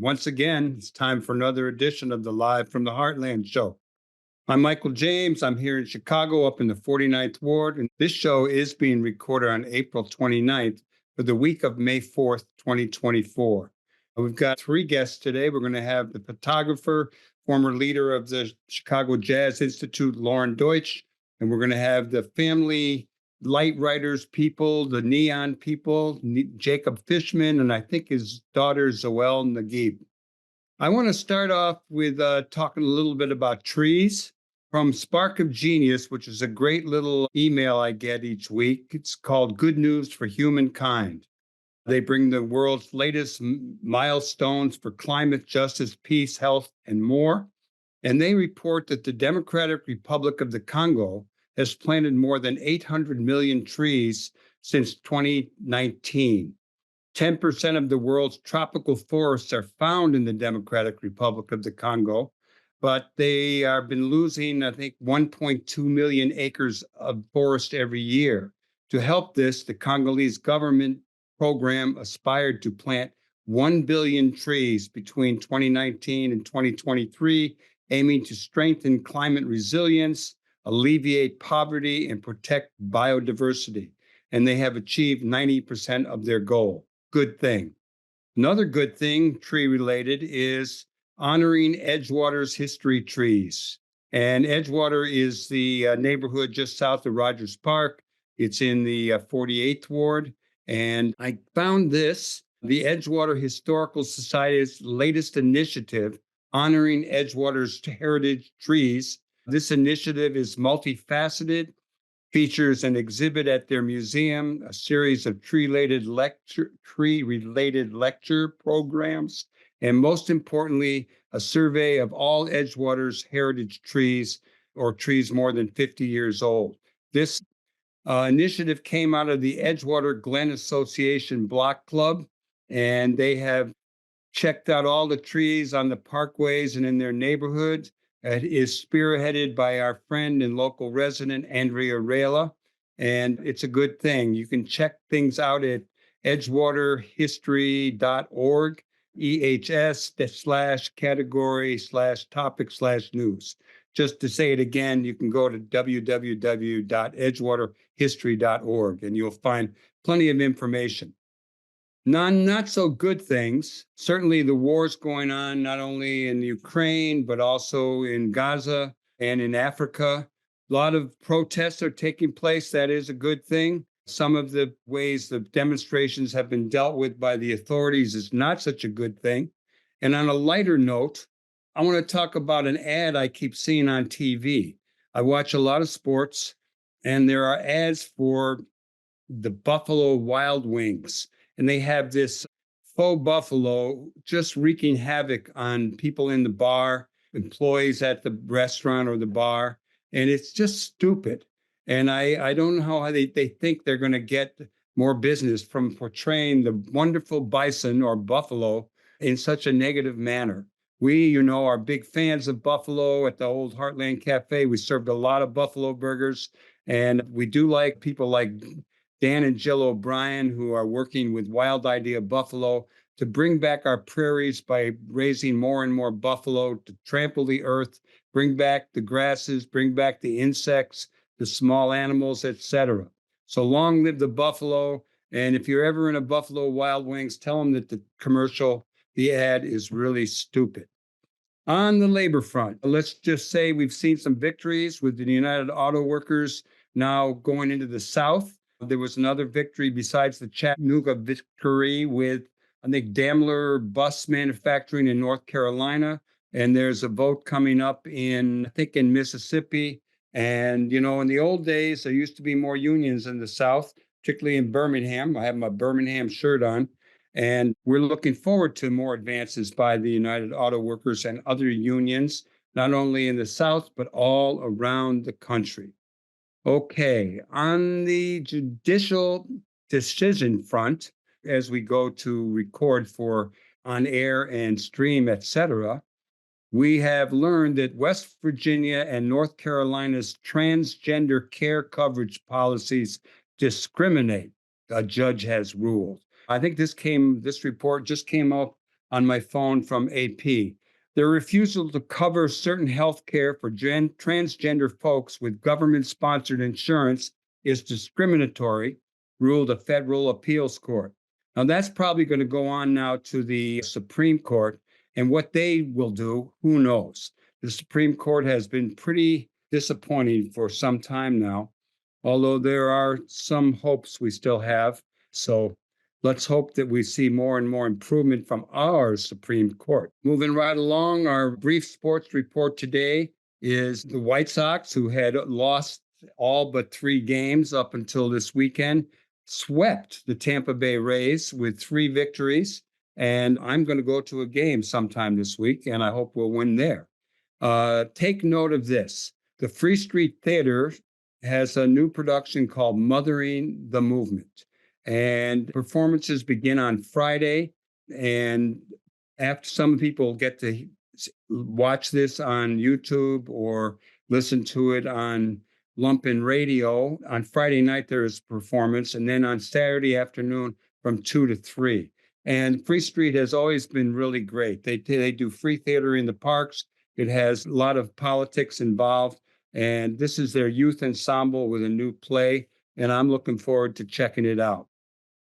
Once again, it's time for another edition of the Live from the Heartland show. I'm Michael James. I'm here in Chicago up in the 49th Ward, and this show is being recorded on April 29th for the week of May 4th, 2024. We've got three guests today. We're going to have the photographer, former leader of the Chicago Jazz Institute, Lauren Deutsch, and we're going to have the family Lightwriters people, the neon people, Jacob Fishman, and I think his daughter, Zoelle Nagib. I want to start off with talking a little bit about trees from Spark of Genius, which is a great little email I get each week. It's called Good News for Humankind. They bring the world's latest milestones for climate justice, peace, health, and more. And they report that the Democratic Republic of the Congo has planted more than 800 million trees since 2019. 10% of the world's tropical forests are found in the Democratic Republic of the Congo, but they have been losing, I think, 1.2 million acres of forest every year. To help this, the Congolese government program aspired to plant 1 billion trees between 2019 and 2023, aiming to strengthen climate resilience, alleviate poverty, and protect biodiversity. And they have achieved 90% of their goal. Good thing. Another good thing, tree-related, is honoring Edgewater's history trees. And Edgewater is the neighborhood just south of Rogers Park. It's in the 48th Ward. And I found this, the Edgewater Historical Society's latest initiative, honoring Edgewater's heritage trees. This initiative is multifaceted, features an exhibit at their museum, a series of tree-related lecture programs, and most importantly, a survey of all Edgewater's heritage trees or trees more than 50 years old. This initiative came out of the Edgewater Glen Association Block Club, and they have checked out all the trees on the parkways and in their neighborhoods. It is spearheaded by our friend and local resident, Andrea Rayla, and it's a good thing. You can check things out at edgewaterhistory.org, EHS/category/topic/news. Just to say it again, you can go to www.edgewaterhistory.org, and you'll find plenty of information. Not so good things. Certainly the wars going on, not only in Ukraine, but also in Gaza and in Africa. A lot of protests are taking place. That is a good thing. Some of the ways the demonstrations have been dealt with by the authorities is not such a good thing. And on a lighter note, I want to talk about an ad I keep seeing on TV. I watch a lot of sports, and there are ads for the Buffalo Wild Wings. And they have this faux buffalo just wreaking havoc on people in the bar, employees at the restaurant or the bar. And it's just stupid. And I don't know how they think they're going to get more business from portraying the wonderful bison or buffalo in such a negative manner. We, are big fans of buffalo at the old Heartland Cafe. We served a lot of buffalo burgers. And we do like people like Dan and Jill O'Brien, who are working with Wild Idea Buffalo to bring back our prairies by raising more and more buffalo to trample the earth, bring back the grasses, bring back the insects, the small animals, etc. So long live the buffalo. And if you're ever in a Buffalo Wild Wings, tell them that the ad is really stupid. On the labor front, let's just say we've seen some victories with the United Auto Workers now going into the South. There was another victory besides the Chattanooga victory with, I think, Daimler Bus Manufacturing in North Carolina. And there's a vote coming up in Mississippi. And, in the old days, there used to be more unions in the South, particularly in Birmingham. I have my Birmingham shirt on. And we're looking forward to more advances by the United Auto Workers and other unions, not only in the South, but all around the country. Okay, on the judicial decision front, as we go to record for on air and stream, etc., we have learned that West Virginia and North Carolina's transgender care coverage policies discriminate, a judge has ruled. I think this report just came up on my phone from AP. Their refusal to cover certain health care for transgender folks with government-sponsored insurance is discriminatory, ruled a federal appeals court. Now, that's probably going to go on now to the Supreme Court, and what they will do, who knows? The Supreme Court has been pretty disappointing for some time now, although there are some hopes we still have. So let's hope that we see more and more improvement from our Supreme Court. Moving right along, our brief sports report today is the White Sox, who had lost all but 3 games up until this weekend, swept the Tampa Bay Rays with 3 victories. And I'm going to go to a game sometime this week, and I hope we'll win there. Take note of this. The Free Street Theater has a new production called Mothering the Movement. And performances begin on Friday. And after some people get to watch this on YouTube or listen to it on Lumpen Radio, on Friday night there is a performance. And then on Saturday afternoon from 2 to 3. And Free Street has always been really great. They do free theater in the parks. It has a lot of politics involved. And this is their youth ensemble with a new play. And I'm looking forward to checking it out.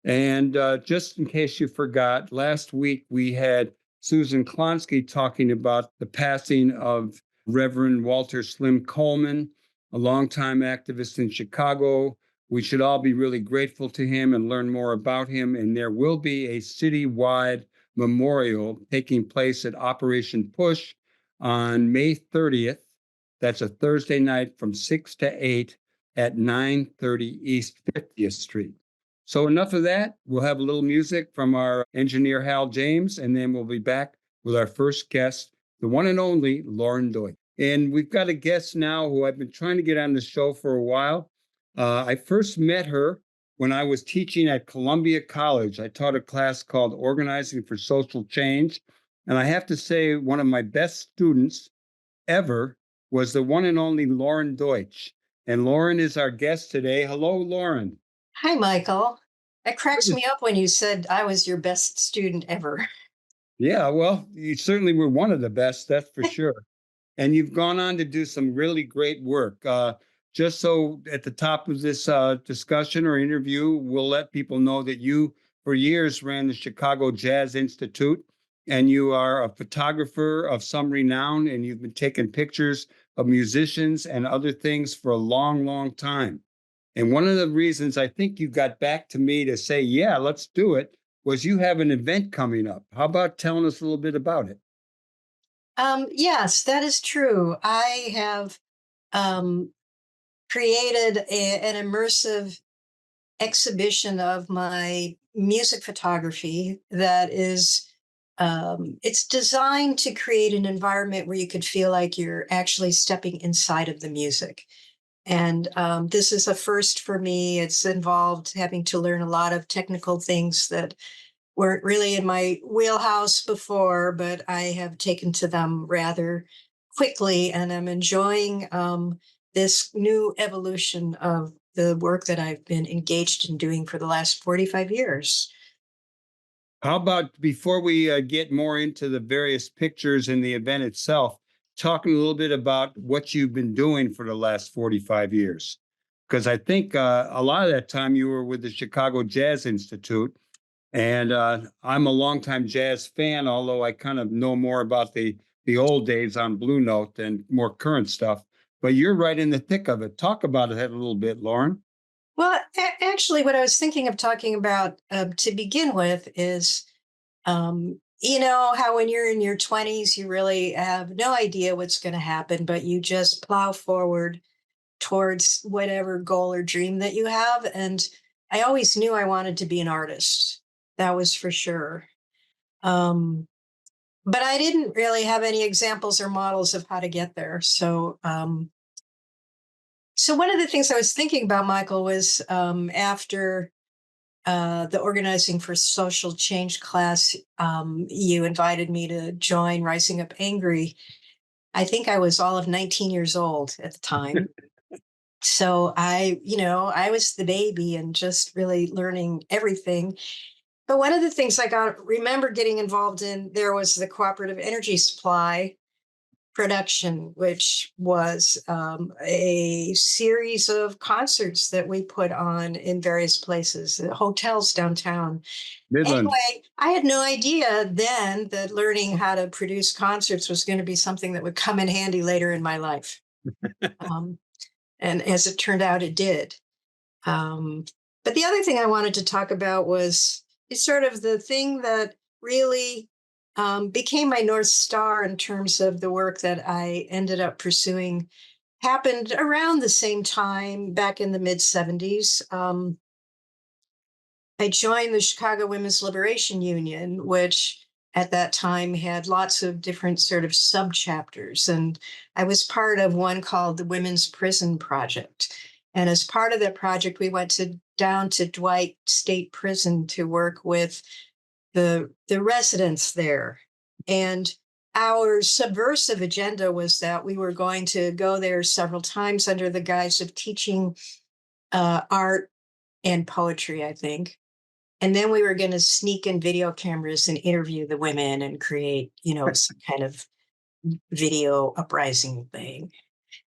And just in case you forgot, last week we had Susan Klonsky talking about the passing of Reverend Walter Slim Coleman, a longtime activist in Chicago. We should all be really grateful to him and learn more about him. And there will be a citywide memorial taking place at Operation Push on May 30th. That's a Thursday night from 6 to 8 at 930 East 50th Street. So enough of that. We'll have a little music from our engineer, Hal James, and then we'll be back with our first guest, the one and only Lauren Deutsch. And we've got a guest now who I've been trying to get on the show for a while. I first met her when I was teaching at Columbia College. I taught a class called Organizing for Social Change. And I have to say, one of my best students ever was the one and only Lauren Deutsch. And Lauren is our guest today. Hello, Lauren. Hi, Michael. It cracks me up when you said I was your best student ever. Yeah, well, you certainly were one of the best, that's for sure. And you've gone on to do some really great work. Just so at the top of this discussion or interview, we'll let people know that you, for years, ran the Chicago Jazz Institute, and you are a photographer of some renown, and you've been taking pictures of musicians and other things for a long, long time. And one of the reasons I think you got back to me to say, yeah, let's do it, was you have an event coming up. How about telling us a little bit about it? Yes, that is true. I have created an immersive exhibition of my music photography that is it's designed to create an environment where you could feel like you're actually stepping inside of the music. And this is a first for me. It's involved having to learn a lot of technical things that weren't really in my wheelhouse before, but I have taken to them rather quickly, and I'm enjoying this new evolution of the work that I've been engaged in doing for the last 45 years. How about before we get more into the various pictures and the event itself, talking a little bit about what you've been doing for the last 45 years? Because I think a lot of that time you were with the Chicago Jazz Institute. And I'm a longtime jazz fan, although I kind of know more about the old days on Blue Note than more current stuff. But you're right in the thick of it. Talk about it a little bit, Lauren. Well, actually, what I was thinking of talking about to begin with is, you know, how when you're in your 20s, you really have no idea what's going to happen, but you just plow forward towards whatever goal or dream that you have. And I always knew I wanted to be an artist. That was for sure. Um, but I didn't really have any examples or models of how to get there. So one of the things I was thinking about, Michael, was after the Organizing for Social Change class, you invited me to join Rising Up Angry. I think I was all of 19 years old at the time. So I was the baby and just really learning everything. But one of the things remember getting involved in there was the cooperative energy supply production, which was a series of concerts that we put on in various places, hotels downtown. Midland. Anyway, I had no idea then that learning how to produce concerts was going to be something that would come in handy later in my life. Um, and as it turned out, it did. Um, but the other thing I wanted to talk about was it's sort of the thing that really became my North Star in terms of the work that I ended up pursuing happened around the same time back in the mid 70s. I joined the Chicago Women's Liberation Union, which at that time had lots of different sort of subchapters. And I was part of one called the Women's Prison Project. And as part of that project, we went down to Dwight State Prison to work with the residents there. And our subversive agenda was that we were going to go there several times under the guise of teaching art and poetry, I think. And then we were going to sneak in video cameras and interview the women and create, some kind of video uprising thing.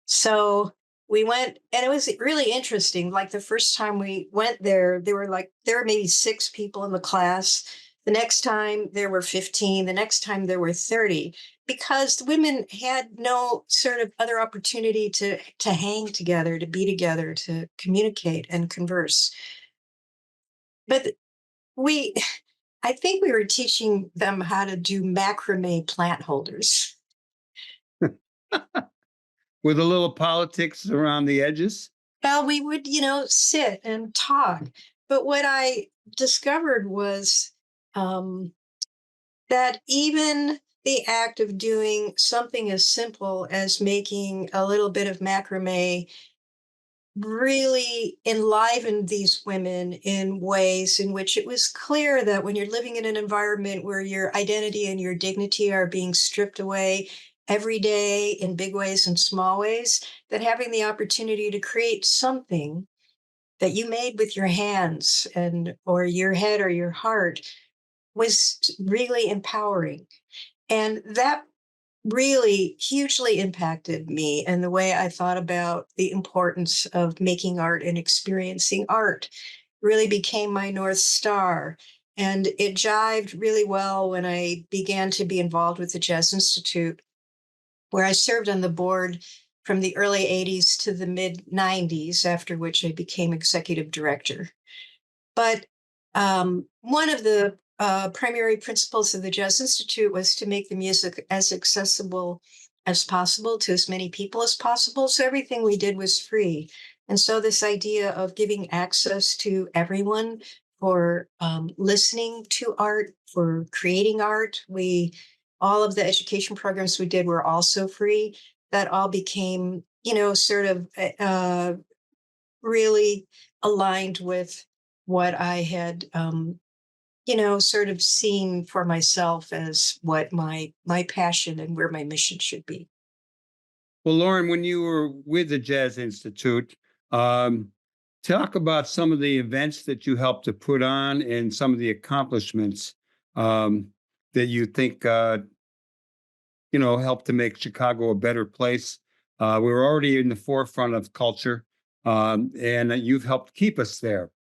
So we went, and it was really interesting. Like the first time we went there, there were maybe 6 people in the class. The next time there were 15. The next time there were 30, because the women had no sort of other opportunity to hang together, to be together, to communicate and converse. But I think we were teaching them how to do macrame plant holders. With a little politics around the edges. Well, we would, sit and talk. But what I discovered was that even the act of doing something as simple as making a little bit of macrame really enlivened these women in ways in which it was clear that when you're living in an environment where your identity and your dignity are being stripped away every day in big ways and small ways, that having the opportunity to create something that you made with your hands and or your head or your heart was really empowering. And that really hugely impacted me and the way I thought about the importance of making art and experiencing art really became my North Star. And it jived really well when I began to be involved with the Jazz Institute, where I served on the board from the early 80s to the mid 90s, after which I became executive director. But one of the primary principles of the Jazz Institute was to make the music as accessible as possible to as many people as possible. So everything we did was free. And so this idea of giving access to everyone for listening to art, for creating art, all of the education programs we did were also free. That all became, sort of really aligned with what I had, sort of seen for myself as what my passion and where my mission should be. Well, Lauren, when you were with the Jazz Institute, um, talk about some of the events that you helped to put on and some of the accomplishments that you think helped to make Chicago a better place. We were already in the forefront of culture, and you've helped keep us there.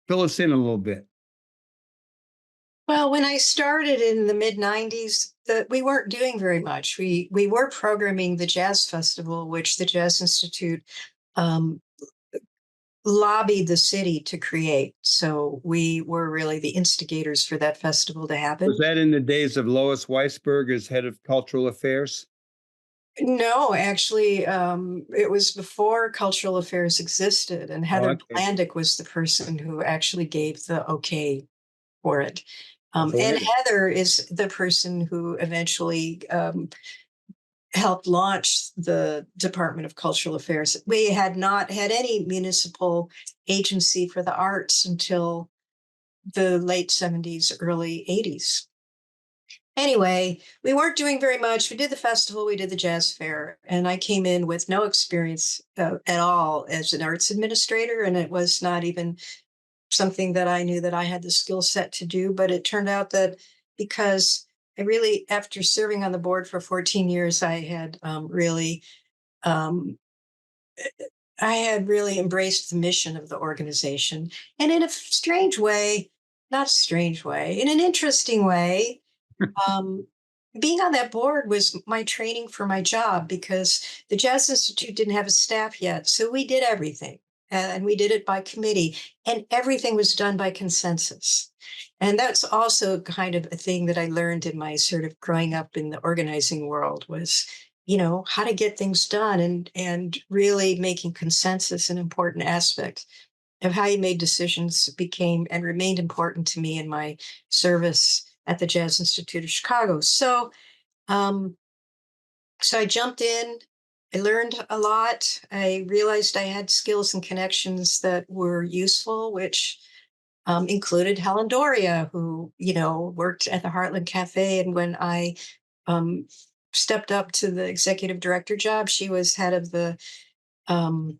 Fill us in a little bit. Well, when I started in the mid 90s, we weren't doing very much. We were programming the Jazz Festival, which the Jazz Institute um, lobbied the city to create. So we were really the instigators for that festival to happen. Was that in the days of Lois Weisberg as head of cultural affairs? No, actually, it was before cultural affairs existed, and Oh, Heather okay. Blandick was the person who actually gave the okay for it. That's And right. Heather is the person who eventually helped launch the Department of Cultural Affairs. We had not had any municipal agency for the arts until the late 70s, early 80s. Anyway, we weren't doing very much. We did the festival, we did the jazz fair, and I came in with no experience at all as an arts administrator, and it was not even something that I knew that I had the skill set to do. But it turned out that because I really, after serving on the board for 14 years, um, I had really embraced the mission of the organization. And in a strange way, not strange way, in an interesting way, um, being on that board was my training for my job because the Jazz Institute didn't have a staff yet. So we did everything and we did it by committee, and everything was done by consensus. And that's also kind of a thing that I learned in my sort of growing up in the organizing world was, how to get things done and really making consensus an important aspect of how you made decisions became and remained important to me in my service at the Jazz Institute of Chicago. Um, so I jumped in. I learned a lot. I realized I had skills and connections that were useful, which included Helen Doria, who worked at the Heartland Cafe. And when I um, stepped up to the executive director job, she was head of the um,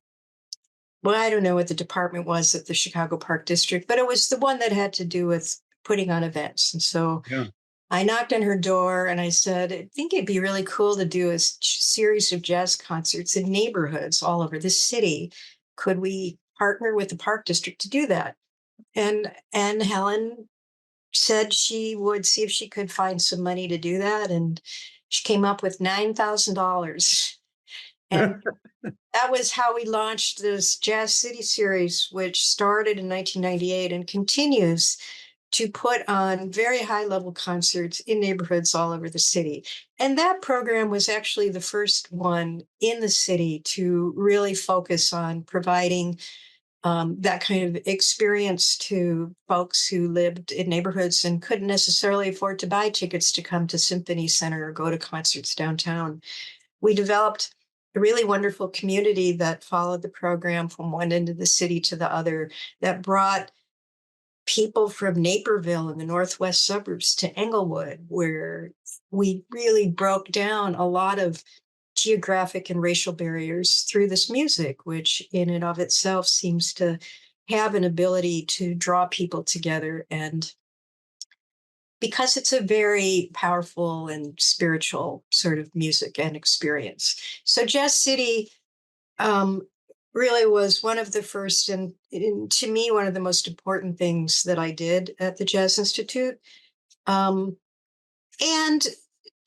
well, I don't know what the department was at the Chicago Park District, but it was the one that had to do with putting on events. And so Yeah. I knocked on her door and I said, I think it'd be really cool to do a series of jazz concerts in neighborhoods all over the city. Could we partner with the Park District to do that? And Helen said she would see if she could find some money to do that. And she came up with $9,000. And that was how we launched this Jazz City series, which started in 1998 and continues to put on very high level concerts in neighborhoods all over the city. And that program was actually the first one in the city to really focus on providing that kind of experience to folks who lived in neighborhoods and couldn't necessarily afford to buy tickets to come to Symphony Center or go to concerts downtown. We developed a really wonderful community that followed the program from one end of the city to the other, that brought people from Naperville in the northwest suburbs to Englewood, where we really broke down a lot of geographic and racial barriers through this music, which in and of itself seems to have an ability to draw people together. And because it's a very powerful and spiritual sort of music and experience. So Jazz City um, really was one of the first and to me, one of the most important things that I did at the Jazz Institute. Um, and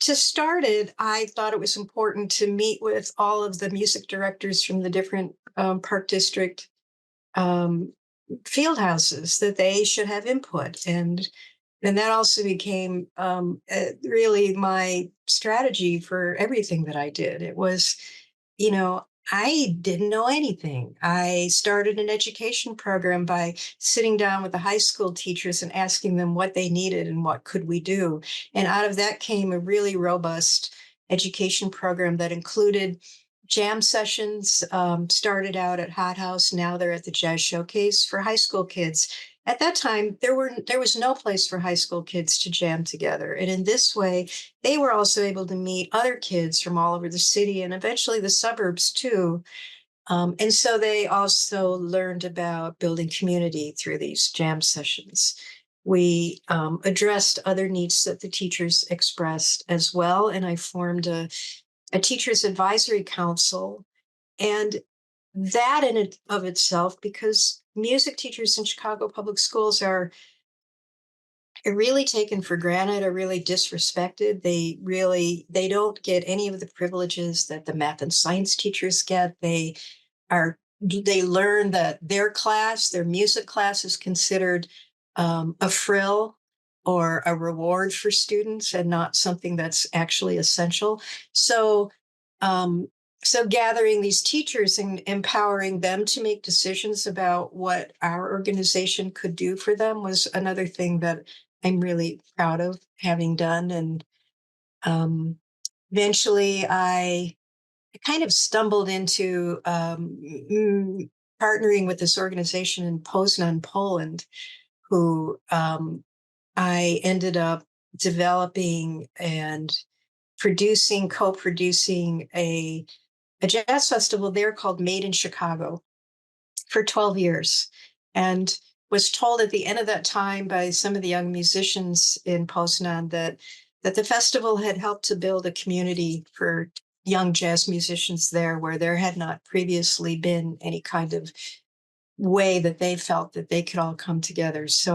to start it, I thought it was important to meet with all of the music directors from the different Park District um, field houses that they should have input. And that also became really my strategy for everything that I did. It was, you know, I didn't know anything. I started an education program by sitting down with the high school teachers and asking them what they needed and what could we do. And out of that came a really robust education program that included jam sessions, started out at Hot House. Now they're at the Jazz Showcase for high school kids. At that time, there was no place for high school kids to jam together. And in this way, they were also able to meet other kids from all over the city and eventually the suburbs too. And so they also learned about building community through these jam sessions. We addressed other needs that the teachers expressed as well. And I formed a teachers advisory council. And that in and of itself, because music teachers in Chicago public schools are really taken for granted, are really disrespected. They don't get any of the privileges that the math and science teachers get. They learn that their music class is considered a frill or a reward for students and not something that's actually essential. So um, so gathering these teachers and empowering them to make decisions about what our organization could do for them was another thing that I'm really proud of having done. And um, eventually I kind of stumbled into partnering with this organization in Poznan, Poland, who I ended up developing and co-producing a jazz festival there called Made in Chicago for 12 years. And was told at the end of that time by some of the young musicians in Poznan that the festival had helped to build a community for young jazz musicians there, where there had not previously been any kind of way that they felt that they could all come together. So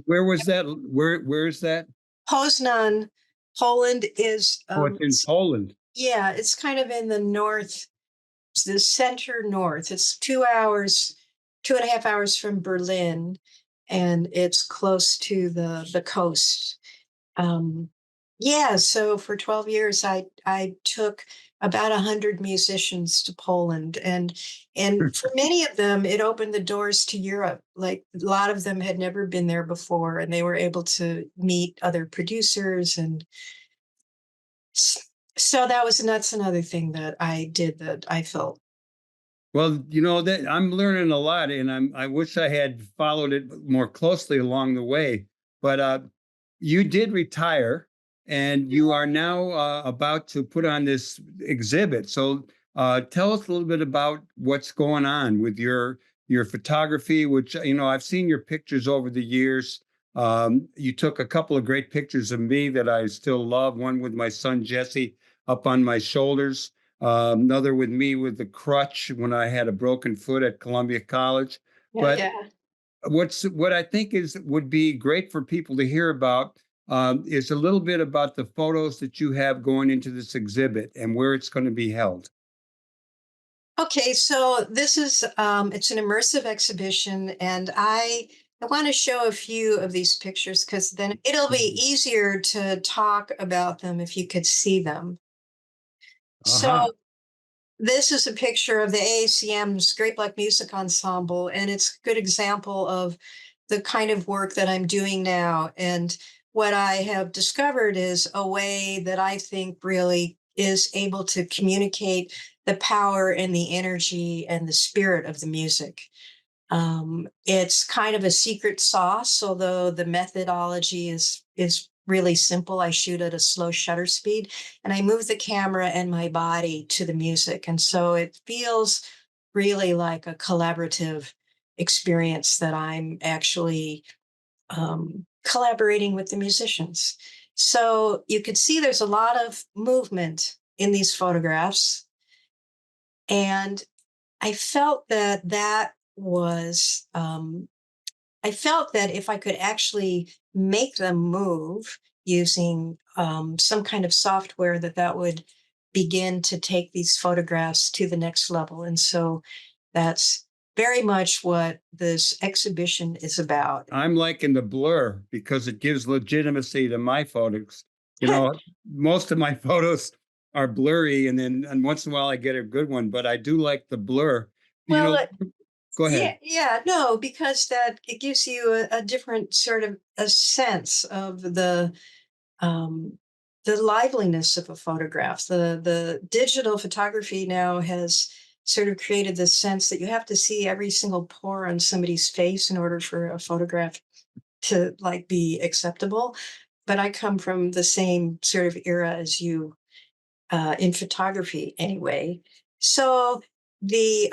Where was that? Where is that? Poznan, Poland is Oh, it's in Poland. yeah, it's kind of in the north, the center north. It's 2 hours, 2.5 hours from Berlin, and it's close to the coast. Um, yeah, so for 12 years, I took about 100 musicians to Poland, and for many of them, it opened the doors to Europe. Like a lot of them had never been there before, and they were able to meet other producers, and so that's another thing that I did that I felt. Well, that I'm learning a lot, and I wish I had followed it more closely along the way. But you did retire, and you are now about to put on this exhibit. So tell us a little bit about what's going on with your photography, which I've seen your pictures over the years. You took a couple of great pictures of me that I still love. One with my son Jesse up on my shoulders. Another with me with the crutch when I had a broken foot at Columbia College. Yeah, But yeah. what I think would be great for people to hear about is a little bit about the photos that you have going into this exhibit and where it's going to be held. Okay, so this is it's an immersive exhibition, and I want to show a few of these pictures because then it'll be easier to talk about them if you could see them. So Aha. this is a picture of the AACM's Great Black Music Ensemble, and it's a good example of the kind of work that I'm doing now. And what I have discovered is a way that I think really is able to communicate the power and the energy and the spirit of the music. It's kind of a secret sauce, although the methodology is really simple. I shoot at a slow shutter speed, and I move the camera and my body to the music, and so it feels really like a collaborative experience that I'm actually collaborating with the musicians. So you could see there's a lot of movement in these photographs, and I felt that was I felt that if I could actually make them move using some kind of software, that would begin to take these photographs to the next level. And so that's very much what this exhibition is about. I'm liking the blur because it gives legitimacy to my photos. You know, most of my photos are blurry, and once in a while I get a good one, but I do like the blur. You Well, know, go yeah, ahead. yeah, no, because that it gives you a different sort of a sense of um, the liveliness of a photograph. The digital photography now has sort of created this sense that you have to see every single pore on somebody's face in order for a photograph to like be acceptable. But I come from the same sort of era as you in photography anyway. So the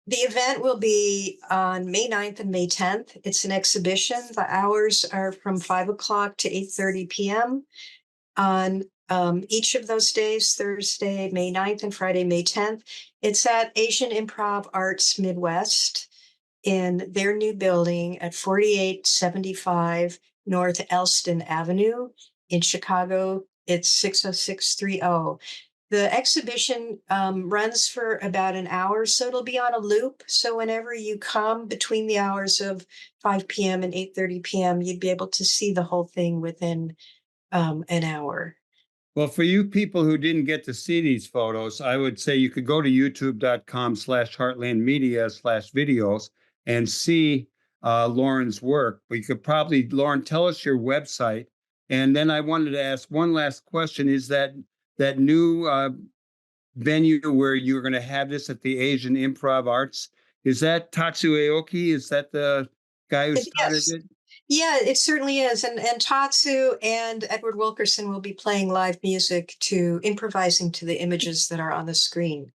event will be on May 9th and May 10th. It's an exhibition. The hours are from 5 o'clock to 8:30 p.m. on each of those days, Thursday, May 9th and Friday, May 10th. It's at Asian Improv Arts Midwest in their new building at 4875 North Elston Avenue in Chicago. It's 60630. The exhibition runs for about an hour, so it'll be on a loop. So whenever you come between the hours of 5 p.m. and 8:30 p.m., you'd be able to see the whole thing within an hour. Well, for you people who didn't get to see these photos, I would say you could go to youtube.com/heartlandmedia/videos and see Lauren's work. But you could probably, Lauren, tell us your website. And then I wanted to ask one last question. Is that new venue where you're going to have this at the Asian Improv Arts, is that Tatsu Aoki? Is that the guy who started Yes. it? Yeah, it certainly is. And Tatsu and Edward Wilkerson will be playing live music to improvising to the images that are on the screen.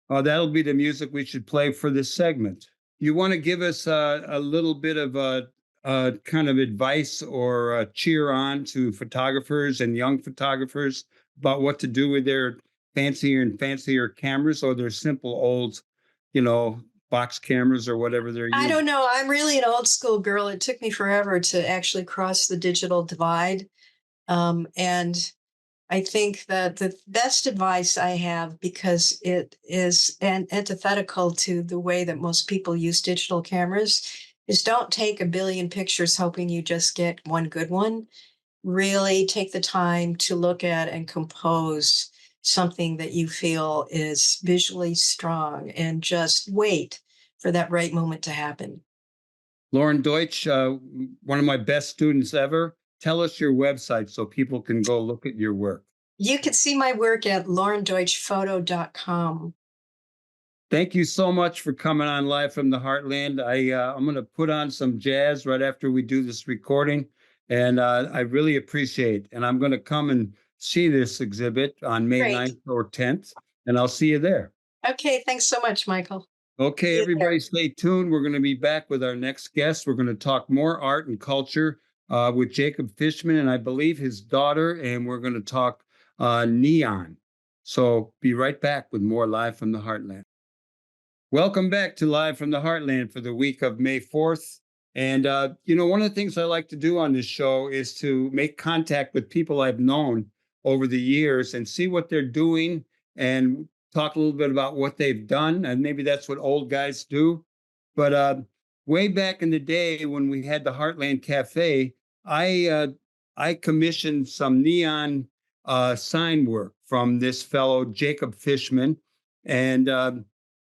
Oh, that'll be the music we should play for this segment. you want to give us a little bit of a kind of advice or a cheer on to photographers and young photographers about what to do with their fancier and fancier cameras, or their simple old, box cameras or whatever they're I using? don't know. I'm really an old school girl. It took me forever to actually cross the digital divide. And I think that the best advice I have, because it is antithetical to the way that most people use digital cameras, is don't take a billion pictures hoping you just get one good one. Really take the time to look at and compose something that you feel is visually strong, and just wait for that right moment to happen. Lauren Deutsch, one of my best students ever. Tell us your website so people can go look at your work. You can see my work at laurendeutschphoto.com. Thank you so much for coming on Live from the Heartland. I'm going to put on some jazz right after we do this recording, and I really appreciate. And I'm going to come and see this exhibit on May Great. 9th or 10th, and I'll see you there. Okay, thanks so much, Michael. Okay, See you there. everybody, stay tuned. We're going to be back with our next guest. We're going to talk more art and culture with Jacob Fishman and I believe his daughter, and we're going to talk neon. So be right back with more Live from the Heartland. Welcome back to Live from the Heartland for the week of May 4th. And, one of the things I like to do on this show is to make contact with people I've known over the years and see what they're doing and talk a little bit about what they've done. And maybe that's what old guys do. But way back in the day when we had the Heartland Cafe, I commissioned some neon sign work from this fellow, Jacob Fishman. And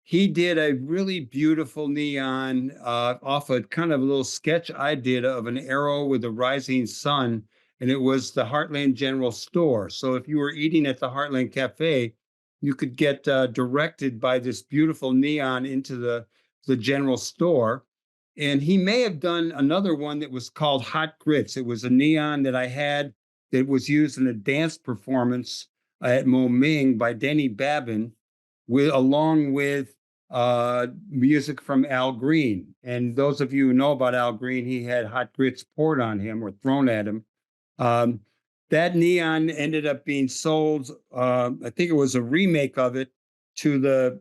he did a really beautiful neon off a kind of a little sketch I did of an arrow with a rising sun, and it was the Heartland General Store. So if you were eating at the Heartland Cafe, you could get directed by this beautiful neon into the general store. And he may have done another one that was called Hot Grits. It was a neon that I had that was used in a dance performance at Mo Ming by Denny Babin, along with music from Al Green. And those of you who know about Al Green, he had hot grits poured on him or thrown at him. That neon ended up being sold. I think it was a remake of it to the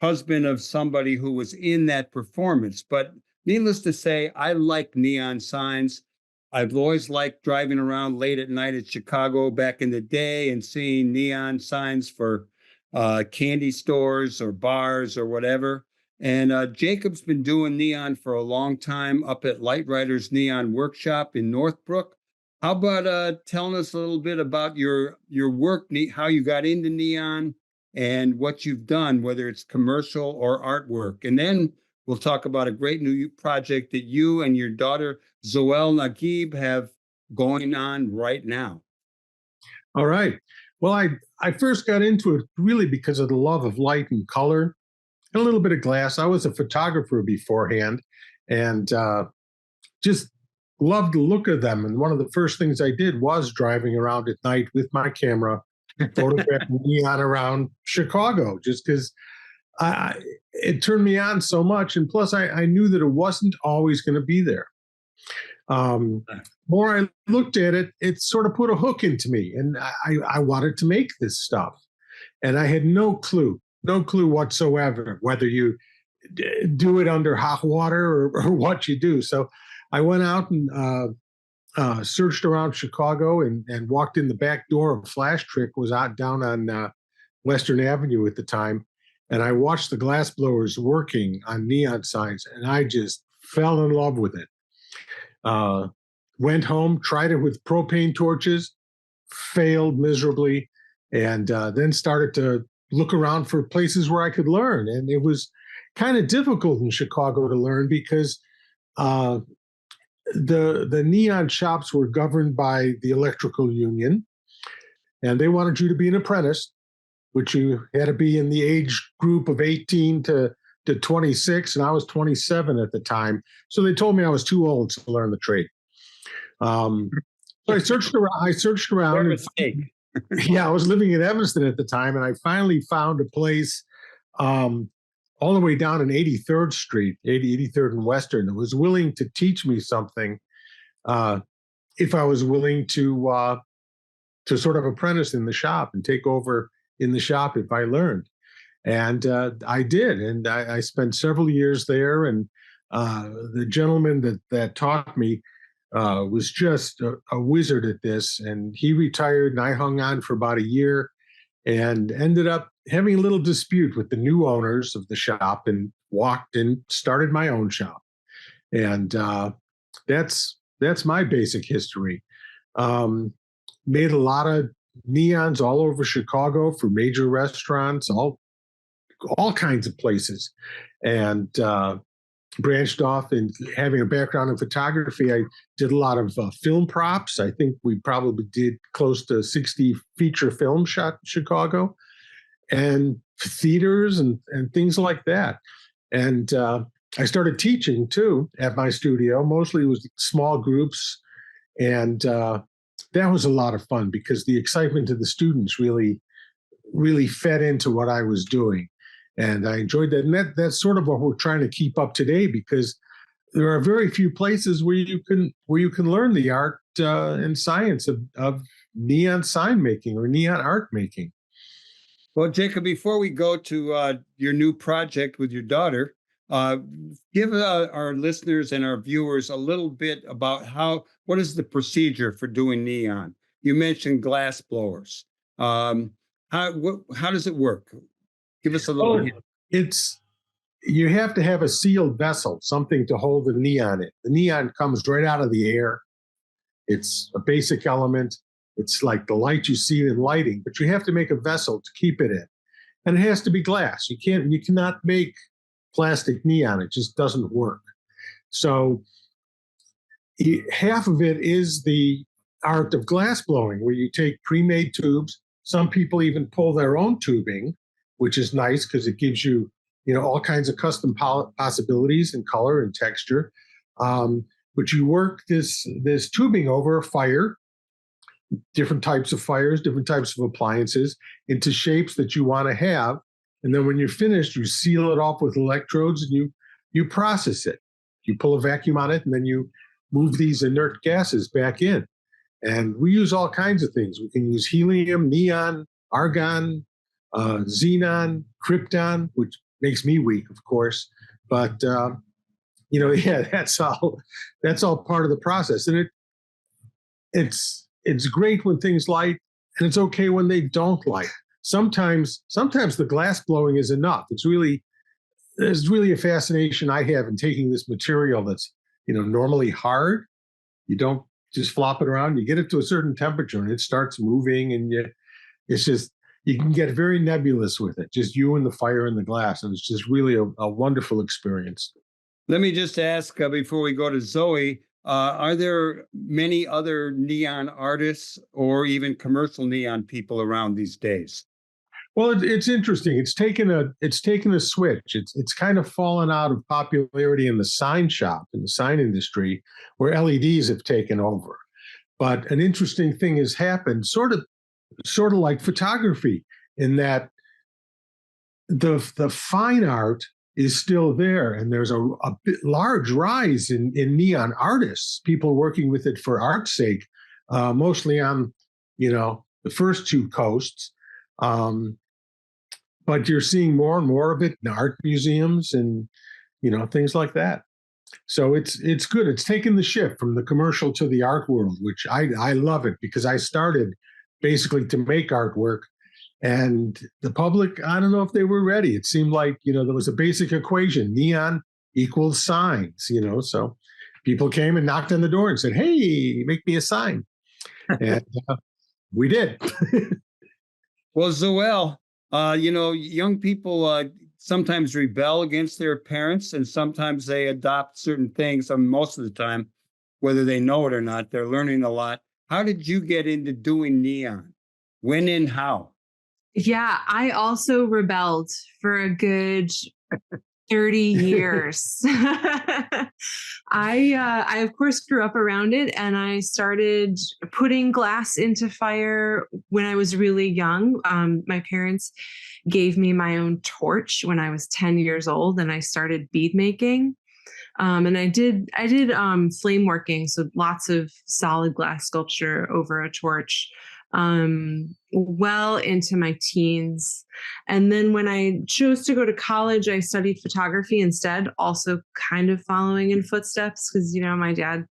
husband of somebody who was in that performance. But needless to say, I like neon signs. I've always liked driving around late at night at Chicago back in the day and seeing neon signs for candy stores or bars or whatever. And Jacob's been doing neon for a long time up at Lightwriters Neon Workshop in Northbrook. How about telling us a little bit about your work, how you got into neon and what you've done, whether it's commercial or artwork. And then we'll talk about a great new project that you and your daughter, Zoelle Nagib, have going on right now. All right. Well, I first got into it really because of the love of light and color and a little bit of glass. I was a photographer beforehand and just loved the look of them. And one of the first things I did was driving around at night with my camera, photographing neon around Chicago, just because it turned me on so much. And plus, I knew that it wasn't always going to be there. More I looked at it, it sort of put a hook into me, and I wanted to make this stuff. And I had no clue whatsoever, whether you do it under hot water or what you do. So I went out and searched around Chicago and walked in the back door of Flash Trick, was out down on Western Avenue at the time. And I watched the glassblowers working on neon signs, and I just fell in love with it. Went home, tried it with propane torches, failed miserably, and then started to look around for places where I could learn. And it was kind of difficult in Chicago to learn because the neon shops were governed by the electrical union, and they wanted you to be an apprentice, which you had to be in the age group of 18 to 26, and I was 27 at the time. So they told me I was too old to learn the trade. So I searched around. Mistake. Yeah, I was living in Evanston at the time, and I finally found a place all the way down in 83rd Street, 83rd and Western, that was willing to teach me something if I was willing to sort of apprentice in the shop and take over in the shop if I learned. And I did, and I spent several years there. And the gentleman that taught me was just a wizard at this. And he retired, and I hung on for about a year, and ended up having a little dispute with the new owners of the shop, and walked and started my own shop. And that's my basic history. Made a lot of neons all over Chicago for major restaurants, all kinds of places, and branched off. And having a background in photography, I did a lot of film props. I think we probably did close to 60 feature films shot in Chicago, and theaters and things like that. And I started teaching too at my studio. Mostly it was small groups, and that was a lot of fun because the excitement of the students really fed into what I was doing. And I enjoyed that. And that's sort of what we're trying to keep up today, because there are very few places where you can learn the art and science of neon sign making or neon art making. Well, Jacob, before we go to your new project with your daughter, give our listeners and our viewers a little bit about what is the procedure for doing neon? You mentioned glass blowers. How does it work? Give us a little hint. You have to have a sealed vessel, something to hold the neon in. The neon comes right out of the air. It's a basic element. It's like the light you see in lighting, but you have to make a vessel to keep it in. And it has to be glass. You cannot make plastic neon. It just doesn't work. So half of it is the art of glass blowing, where you take pre-made tubes. Some people even pull their own tubing, which is nice because it gives you, all kinds of custom possibilities in color and texture. But you work this tubing over a fire, different types of fires, different types of appliances, into shapes that you want to have. And then when you're finished, you seal it off with electrodes, and you process it. You pull a vacuum on it, and then you move these inert gases back in. And we use all kinds of things. We can use helium, neon, argon, xenon, krypton, which makes me weak, of course. But that's all part of the process. And it's great when things light, and it's okay when they don't light. Sometimes the glass blowing is enough. There's really a fascination I have in taking this material that's normally hard. You don't just flop it around. You get it to a certain temperature, and it starts moving, and you can get very nebulous with it. Just you and the fire and the glass, and it's just really a wonderful experience. Let me just ask before we go to Zoe. Are there many other neon artists or even commercial neon people around these days? Well, it's interesting. It's taken a switch. It's kind of fallen out of popularity in the sign shop, in the sign industry, where LEDs have taken over. But an interesting thing has happened, sort of like photography, in that the fine art is still there, and there's a large rise in neon artists, people working with it for art's sake, mostly on the first two coasts. But you're seeing more and more of it in art museums and things like that. So it's good. It's taken the shift from the commercial to the art world, which I love it, because I started basically to make artwork. And the public, I don't know if they were ready. It seemed like, there was a basic equation: neon equals signs, so people came and knocked on the door and said, "Hey, make me a sign." And we did. Well, Zoelle, young people sometimes rebel against their parents, and sometimes they adopt certain things. Most of the time, whether they know it or not, they're learning a lot. How did you get into doing neon? When and how? Yeah, I also rebelled for a good 30 years. I of course grew up around it, and I started putting glass into fire when I was really young. My parents gave me my own torch when I was 10 years old, and I started bead making. And I did flame working, so lots of solid glass sculpture over a torch, well into my teens. And then when I chose to go to college, I studied photography instead, also kind of following in footsteps because, my dad,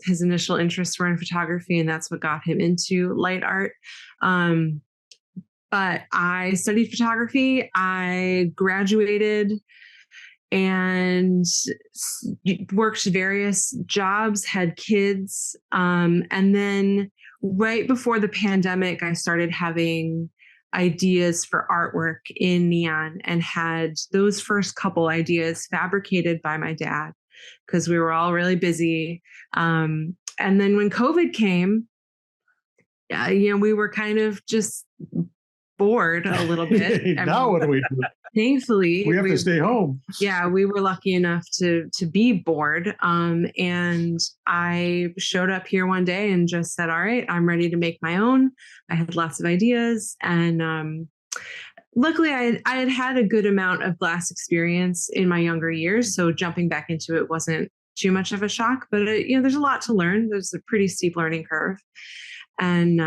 his initial interests were in photography, and that's what got him into light art. But I studied photography. I graduated and worked various jobs, had kids. And then right before the pandemic, I started having ideas for artwork in neon and had those first couple ideas fabricated by my dad because we were all really busy. And then when COVID came, we were kind of just bored a little bit. Now what do we do? Thankfully, We have to stay home. Yeah, we were lucky enough to be bored. And I showed up here one day and just said, all right, I'm ready to make my own. I had lots of ideas. And luckily, I had had a good amount of glass experience in my younger years. So jumping back into it wasn't too much of a shock. But, there's a lot to learn. There's a pretty steep learning curve. And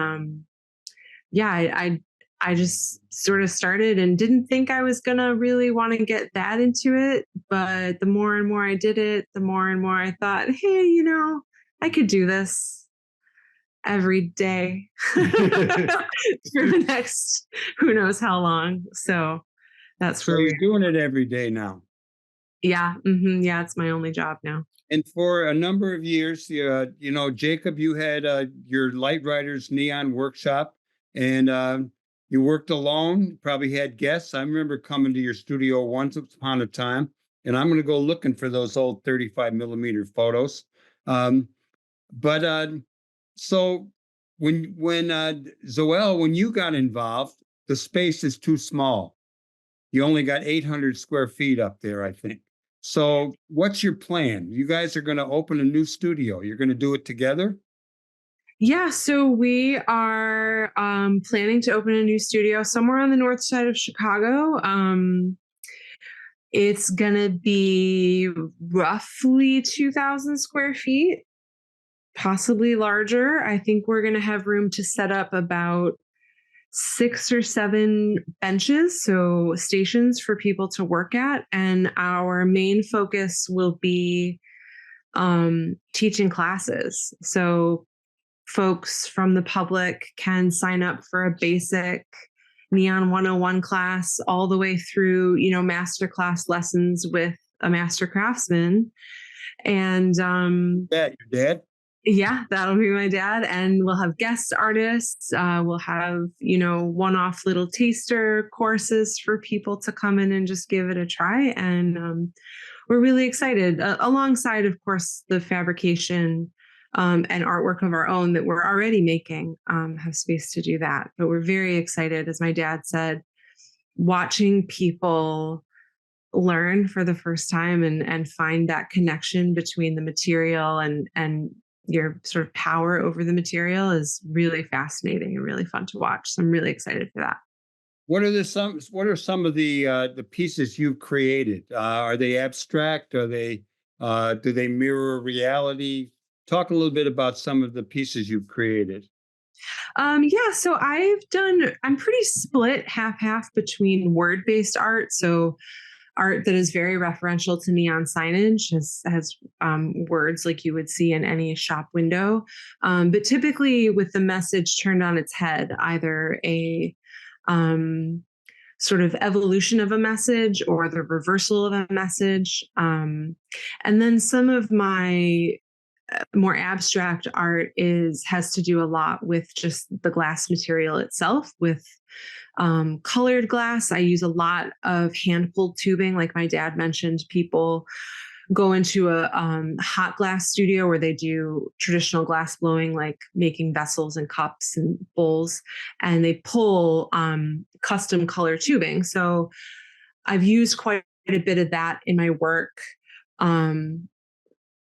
I just sort of started and didn't think I was going to really want to get that into it. But the more and more I did it, the more and more I thought, hey, I could do this every day for the next who knows how long. So that's So where you're doing it every day now. Yeah. Mm-hmm, yeah. It's my only job now. And for a number of years, Jacob, you had your Lightwriters Neon Workshop, and you worked alone, probably had guests. I remember coming to your studio once upon a time, and I'm going to go looking for those old 35 millimeter photos. So when Zoelle, when you got involved, the space is too small. You only got 800 square feet up there, I think. So what's your plan? You guys are going to open a new studio. You're going to do it together? Yeah, so we are planning to open a new studio somewhere on the north side of Chicago. It's going to be roughly 2,000 square feet, possibly larger. I think we're going to have room to set up about 6 or 7 benches, so stations for people to work at. And our main focus will be teaching classes. So folks from the public can sign up for a basic Neon 101 class all the way through, master class lessons with a master craftsman. And your dad? Yeah, that'll be my dad. And we'll have guest artists. We'll have, one-off little taster courses for people to come in and just give it a try. And we're really excited, alongside, of course, the fabrication and artwork of our own that we're already making, have space to do that. But we're very excited, as my dad said, watching people learn for the first time and find that connection between the material and your sort of power over the material is really fascinating and really fun to watch. So I'm really excited for that. What are some of the pieces you've created? Are they abstract? Are they do they mirror reality? Talk a little bit about some of the pieces you've created. So I'm pretty split half between word-based art. So art that is very referential to neon signage has words like you would see in any shop window, but typically with the message turned on its head, either a sort of evolution of a message or the reversal of a message. And then some of my more abstract art has to do a lot with just the glass material itself, with colored glass. I use a lot of hand-pulled tubing. Like my dad mentioned, people go into a hot glass studio where they do traditional glass blowing, like making vessels and cups and bowls, and they pull custom color tubing. So I've used quite a bit of that in my work,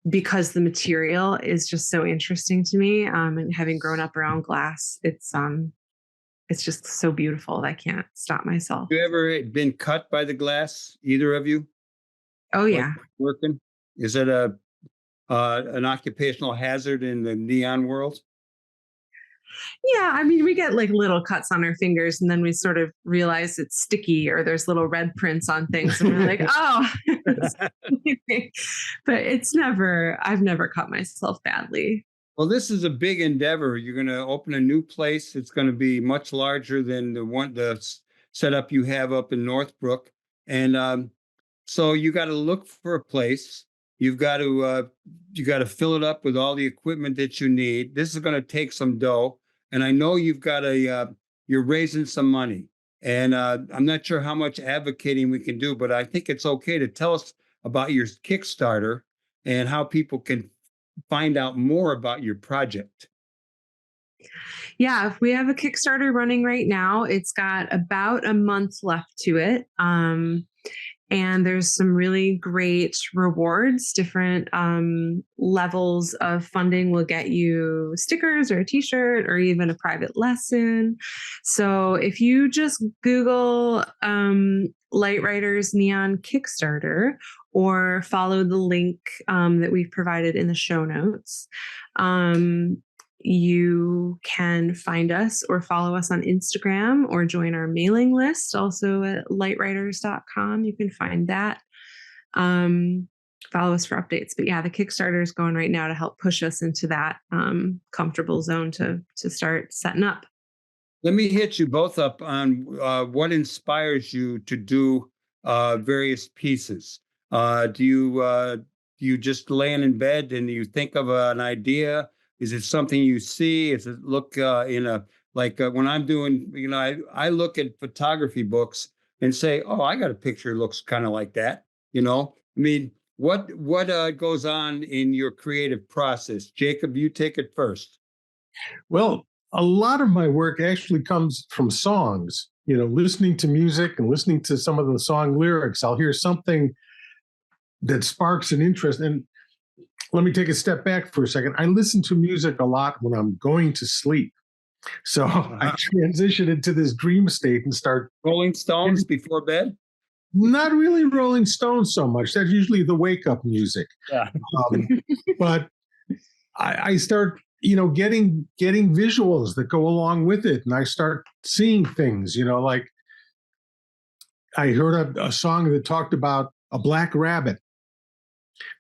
because the material is just so interesting to me. And having grown up around glass, it's just so beautiful that I can't stop myself. You ever been cut by the glass? Either of you? Oh Like yeah. working? Is it an occupational hazard in the neon world? Yeah, I mean, we get like little cuts on our fingers, and then we sort of realize it's sticky or there's little red prints on things, and we're like, oh. But I've never cut myself badly. Well, this is a big endeavor. You're going to open a new place. It's going to be much larger than the setup you have up in Northbrook, and so you got to look for a place. You got to fill it up with all the equipment that you need. This is going to take some dough, and I know you're raising some money, and I'm not sure how much advocating we can do, but I think it's okay to tell us about your Kickstarter and how people can find out more about your project. Yeah, if we have a Kickstarter running right now, it's got about a month left to it. And there's some really great rewards. Different levels of funding will get you stickers or a t-shirt or even a private lesson. So if you just Google Lightwriters Neon Kickstarter or follow the link that we've provided in the show notes, you can find us or follow us on Instagram or join our mailing list, also at lightwriters.com. You can find that. Follow us for updates. But yeah, the Kickstarter is going right now to help push us into that comfortable zone to start setting up. Let me hit you both up on what inspires you to do various pieces. Do you just laying in bed and you think of an idea? Is it something you see? Is it look when I'm doing, I look at photography books and say, oh, I got a picture that looks kind of like that. I mean, what goes on in your creative process? Jacob, you take it first. Well, a lot of my work actually comes from songs, listening to music and listening to some of the song lyrics. I'll hear something that sparks an interest. And let me take a step back for a second. I listen to music a lot when I'm going to sleep. So I transition into this dream state and start Rolling Stones before bed? Not really Rolling Stones so much. That's usually the wake-up music. Yeah. But I start, getting visuals that go along with it. And I start seeing things, like I heard a song that talked about a black rabbit.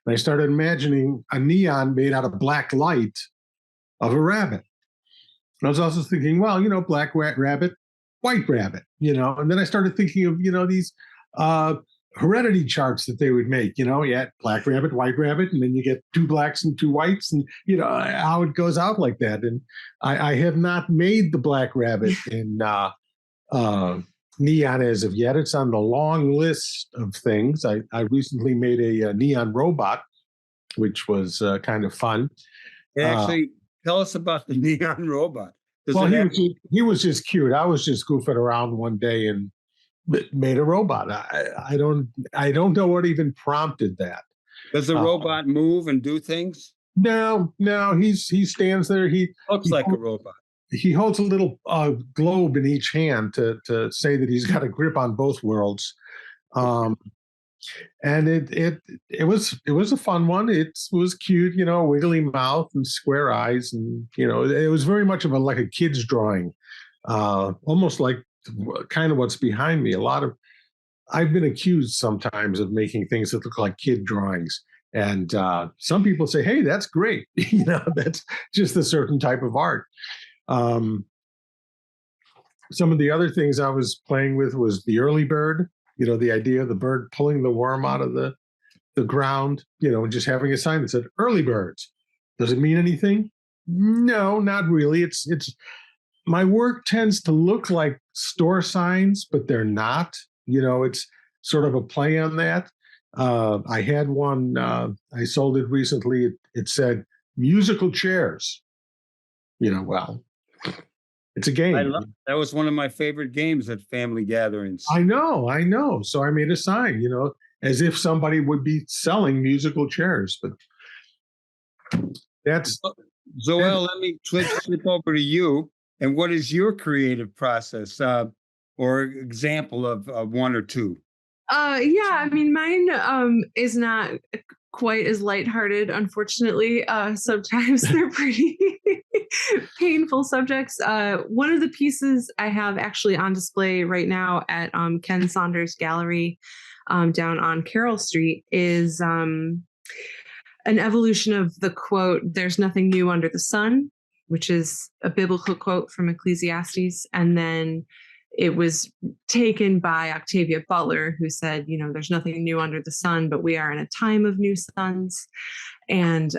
And I started imagining a neon made out of black light of a rabbit. And I was also thinking, well, black rabbit, white rabbit, and then I started thinking of, these heredity charts that they would make, you had black rabbit, white rabbit, and then you get two blacks and two whites, and, how it goes out like that. And I have not made the black rabbit in neon as of yet. It's on the long list of things. I recently made a neon robot, which was kind of fun. Actually, tell us about the neon robot. Well, he was just cute. I was just goofing around one day and made a robot. I don't know what even prompted that. Does the robot move and do things? No, he stands there. He looks like a robot. He holds a little globe in each hand to say that he's got a grip on both worlds. And it was a fun one. It was cute, wiggly mouth and square eyes, and it was very much of like a kid's drawing, almost like kind of what's behind me. I've been accused sometimes of making things that look like kid drawings, and some people say, "Hey, that's great." That's just a certain type of art. Some of the other things I was playing with was the early bird. The idea of the bird pulling the worm out of the ground, and just having a sign that said early birds. Does it mean anything? No, not really. It's my work tends to look like store signs, but they're not. It's sort of a play on that. I had one, I sold it recently. It said musical chairs. Well, it's a game. That was one of my favorite games at family gatherings. I know. So I made a sign, as if somebody would be selling musical chairs. But that's Zoelle, let me flip over to you. And what is your creative process or example of one or two? Yeah, I mean, mine is not quite as lighthearted, unfortunately. Sometimes they're pretty painful subjects. One of the pieces I have actually on display right now at Ken Saunders Gallery down on Carroll Street is an evolution of the quote, "There's nothing new under the sun," which is a biblical quote from Ecclesiastes. And then it was taken by Octavia Butler, who said, you know, there's nothing new under the sun, but we are in a time of new suns. And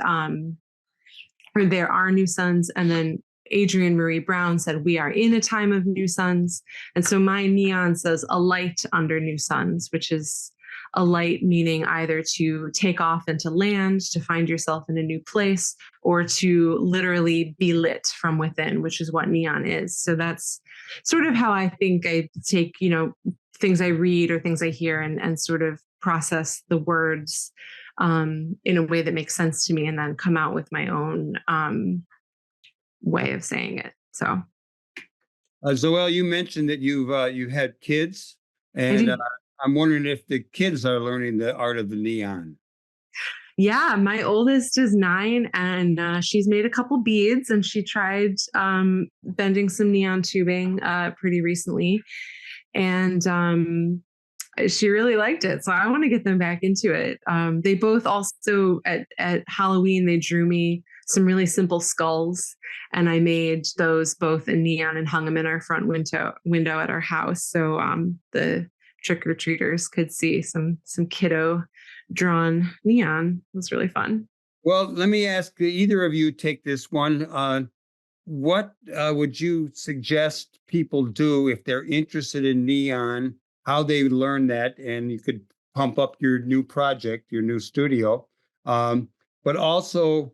or there are new suns. And then Adrienne Marie Brown said, we are in a time of new suns. And so my neon says a light under new suns, which is a light meaning either to take off and to land, to find yourself in a new place, or to literally be lit from within, which is what neon is. So that's sort of how I think I take, you know, things I read or things I hear and sort of process the words in a way that makes sense to me, and then come out with my own way of saying it. So, Zoelle, you mentioned that you had kids, and I'm wondering if the kids are learning the art of the neon. Yeah, my oldest is 9, and she's made a couple beads, and she tried bending some neon tubing pretty recently, and she really liked it. So I want to get them back into it. They both also at Halloween, they drew me some really simple skulls, and I made those both in neon and hung them in our front window at our house. So the trick-or-treaters could see some kiddo drawn neon. It was really fun. Well, let me ask either of you take this one. What would you suggest people do if they're interested in neon, how they learn that, and you could pump up your new project, your new studio, but also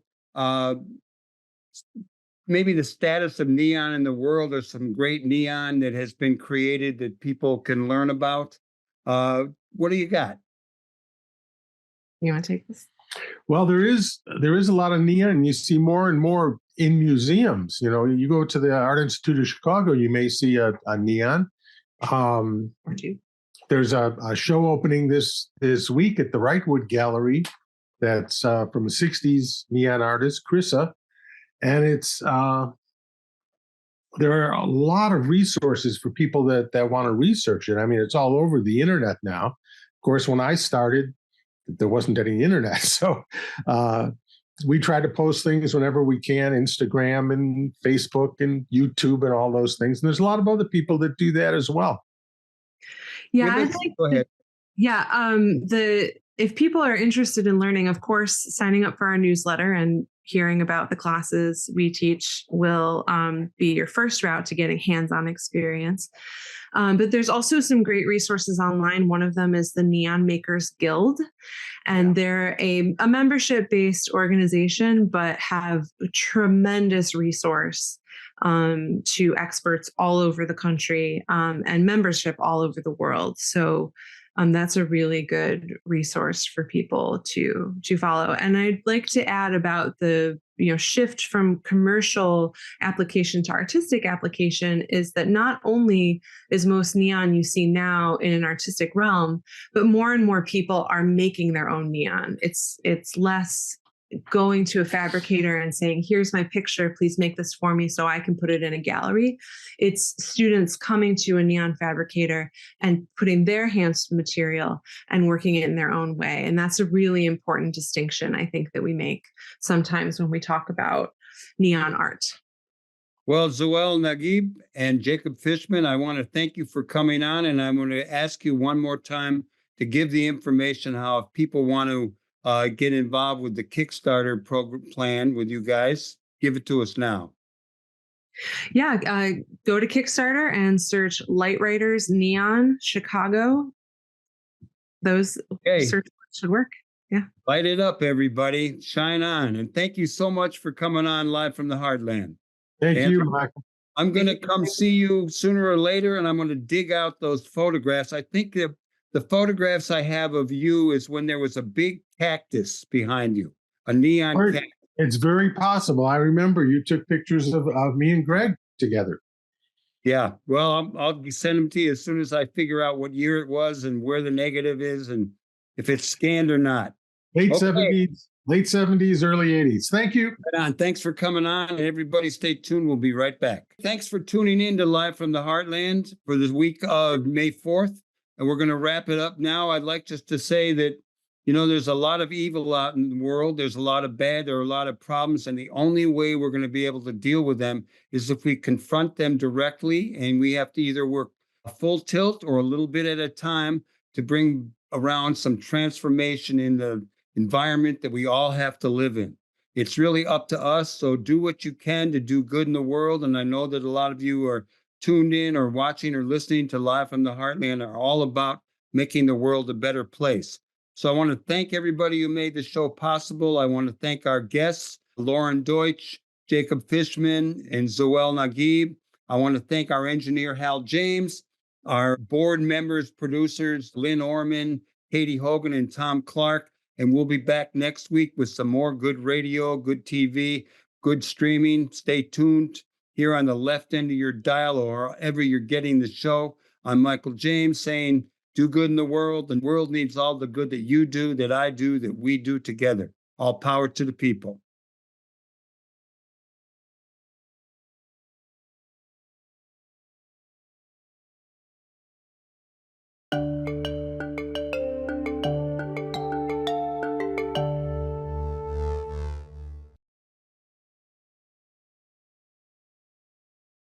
maybe the status of neon in the world, or some great neon that has been created that people can learn about. What do you got? You want to take this? Well, there is a lot of neon. You see more and more in museums. You know, you go to the Art Institute of Chicago, you may see a neon. There's a show opening this week at the Wrightwood Gallery that's from a 60s neon artist, Chrissa. And it's there are a lot of resources for people that want to research it. I mean, it's all over the internet now. Of course, when I started, there wasn't any internet. So we try to post things whenever we can, Instagram and Facebook and YouTube and all those things. And there's a lot of other people that do that as well. Yeah, Go ahead. Yeah, if people are interested in learning, of course, signing up for our newsletter and hearing about the classes we teach will be your first route to getting hands-on experience. But there's also some great resources online. One of them is the Neon Makers Guild, and they're a membership-based organization, but have a tremendous resource to experts all over the country and membership all over the world. So that's a really good resource for people to follow. And I'd like to add about the shift from commercial application to artistic application is that not only is most neon you see now in an artistic realm, but more and more people are making their own neon. It's less going to a fabricator and saying, here's my picture, please make this for me so I can put it in a gallery. It's students coming to a neon fabricator and putting their hands to material and working it in their own way. And that's a really important distinction, I think, that we make sometimes when we talk about neon art. Well, Zoelle, Nagib, and Jacob Fishman, I want to thank you for coming on, and I'm going to ask you one more time to give the information how if people want to get involved with the Kickstarter program plan with you guys, give it to us now. Yeah, go to Kickstarter and search Lightwriters Neon Chicago. Those search should work. Yeah. Light it up, everybody. Shine on. And thank you so much for coming on live from the Heartland. Thank you, Michael. I'm going to come see you sooner or later, and I'm going to dig out those photographs. I think that The photographs I have of you is when there was a big cactus behind you, a neon Or cactus. it's very possible. I remember you took pictures of me and Greg together. Yeah, well, I'll send them to you as soon as I figure out what year it was and where the negative is and if it's scanned or not. Late Okay. 70s, early 80s. Thank you. Right on. Thanks for coming on. And everybody stay tuned. We'll be right back. Thanks for tuning in to Live from the Heartland for the week of May 4th. And we're going to wrap it up now. I'd like just to say that, there's a lot of evil out in the world. There's a lot of bad. There are a lot of problems. And the only way we're going to be able to deal with them is if we confront them directly. And we have to either work a full tilt or a little bit at a time to bring around some transformation in the environment that we all have to live in. It's really up to us. So do what you can to do good in the world. And I know that a lot of you are tuned in or watching or listening to Live from the Heartland are all about making the world a better place. So I want to thank everybody who made the show possible. I want to thank our guests, Lauren Deutsch, Jacob Fishman, and Zoelle Nagib. I want to thank our engineer, Hal James, our board members, producers, Lynn Orman, Katie Hogan, and Tom Clark. And we'll be back next week with some more good radio, good TV, good streaming. Stay tuned here on the left end of your dial or wherever you're getting the show. I'm Michael James saying, do good in the world. The world needs all the good that you do, that I do, that we do together. All power to the people.